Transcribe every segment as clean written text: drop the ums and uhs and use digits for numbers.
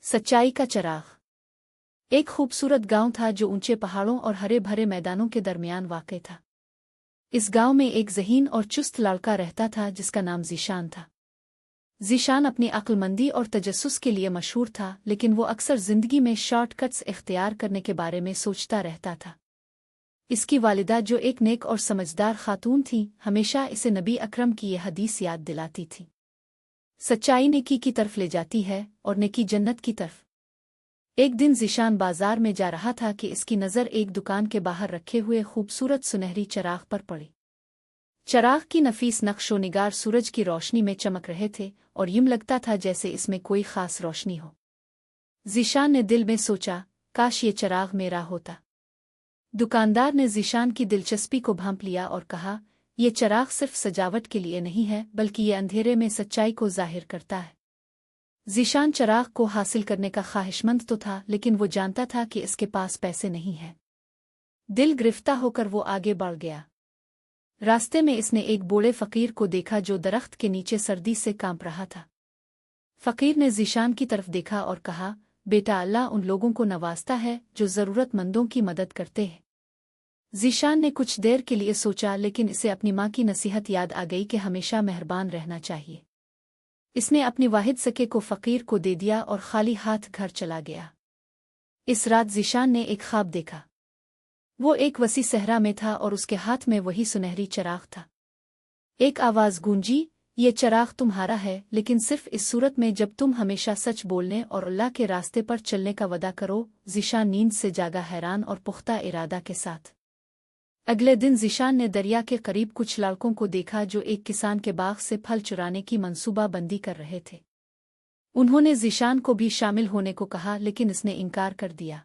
सच्चाई का चराग। एक खूबसूरत गांव था जो ऊंचे पहाड़ों और हरे भरे मैदानों के दरमियान वाक़ था। इस गांव में एक ज़हीन और चुस्त लड़का रहता था जिसका नाम ज़ीशान था। ज़ीशान अपनी अक्लमंदी और तजस्सुस के लिए मशहूर था, लेकिन वो अक्सर ज़िंदगी में शॉर्टकट्स इख्तियार करने के बारे में सोचता रहता था। इसकी वालिदा, जो एक नेक और समझदार खातून थी, हमेशा इसे नबी अकरम की ये हदीस याद दिलाती थी, सच्चाई नेकी की तरफ ले जाती है और नेकी जन्नत की तरफ। एक दिन ज़ीशान बाजार में जा रहा था कि इसकी नज़र एक दुकान के बाहर रखे हुए खूबसूरत सुनहरी चराग पर पड़ी। चराग की नफीस नक्शो निगार सूरज की रोशनी में चमक रहे थे और यूं लगता था जैसे इसमें कोई खास रोशनी हो। ज़ीशान ने दिल में सोचा, काश ये चराग मेरा होता। दुकानदार ने ज़ीशान की दिलचस्पी को भांप लिया और कहा, ये चराग सिर्फ सजावट के लिए नहीं है, बल्कि ये अंधेरे में सच्चाई को जाहिर करता है। ज़ीशान चराग को हासिल करने का ख्वाहिशमंद तो था, लेकिन वो जानता था कि इसके पास पैसे नहीं हैं। दिल गिरफ्ता होकर वो आगे बढ़ गया। रास्ते में इसने एक बूढ़े फ़कीर को देखा जो दरख्त के नीचे सर्दी से कांप रहा था। फ़कीर ने ज़ीशान की तरफ देखा और कहा, बेटा, अल्लाह उन लोगों को नवाजता है जो ज़रूरतमंदों की मदद करते हैं। ज़ीशान ने कुछ देर के लिए सोचा, लेकिन इसे अपनी माँ की नसीहत याद आ गई कि हमेशा मेहरबान रहना चाहिए। इसने अपनी वाहिद सके को फ़कीर को दे दिया और खाली हाथ घर चला गया। इस रात ज़ीशान ने एक ख्वाब देखा। वो एक वसी सहरा में था और उसके हाथ में वही सुनहरी चराग था। एक आवाज़ गूंजी, ये चराग तुम्हारा है, लेकिन सिर्फ इस सूरत में जब तुम हमेशा सच बोलने और अल्लाह के रास्ते पर चलने का वदा करो। ज़ीशान नींद से जागा, हैरान और पुख्ता इरादा के साथ। अगले दिन ज़ीशान ने दरिया के करीब कुछ लड़कों को देखा जो एक किसान के बाग से फल चुराने की मंसूबा बंदी कर रहे थे। उन्होंने ज़ीशान को भी शामिल होने को कहा, लेकिन इसने इनकार कर दिया।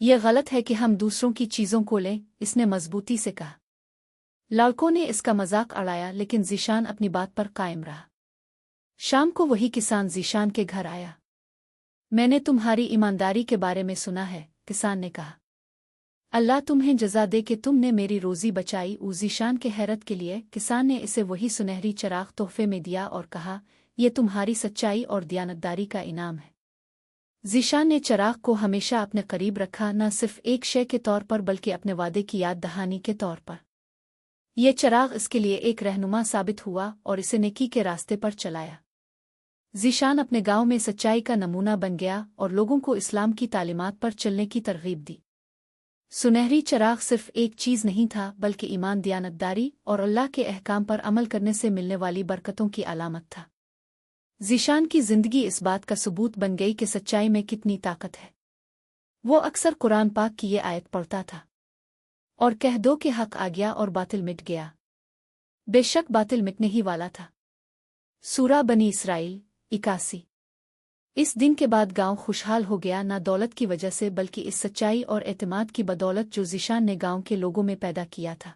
यह गलत है कि हम दूसरों की चीज़ों को लें, इसने मजबूती से कहा। लड़कों ने इसका मजाक उड़ाया, लेकिन ज़ीशान अपनी बात पर कायम रहा। शाम को वही किसान ज़ीशान के घर आया। मैंने तुम्हारी ईमानदारी के बारे में सुना है, किसान ने कहा। अल्लाह तुम्हें जज़ा दे कि तुमने मेरी रोज़ी बचाई। ज़ीशान के हैरत के लिए किसान ने इसे वही सुनहरी चराग तोहफे में दिया और कहा, यह तुम्हारी सच्चाई और दयानतदारी का इनाम है। ज़ीशान ने चराग को हमेशा अपने करीब रखा, न सिर्फ एक शय के तौर पर बल्कि अपने वादे की याद दहानी के तौर पर। यह चराग इसके लिए एक रहनुमा साबित हुआ और इसे नेकी के रास्ते पर चलाया। ज़ीशान अपने गांव में सच्चाई का नमूना बन गया और लोगों को इस्लाम की तालीमात पर चलने की तरगीब दी। सुनहरी चराग सिर्फ एक चीज़ नहीं था, बल्कि ईमान, दयानतदारी और अल्लाह के अहकाम पर अमल करने से मिलने वाली बरकतों की अलामत था। ज़ीशान की ज़िंदगी इस बात का सबूत बन गई कि सच्चाई में कितनी ताकत है। वो अक्सर कुरान पाक की ये आयत पढ़ता था, और कह दो कि हक आ गया और बातिल मिट गया। बेशक बातिल मिटने ही वाला था। सूरा बनी इसराइल 81। इस दिन के बाद गांव खुशहाल हो गया, ना दौलत की वजह से बल्कि इस सच्चाई और एतमाद की बदौलत जो ज़ीशान ने गांव के लोगों में पैदा किया था।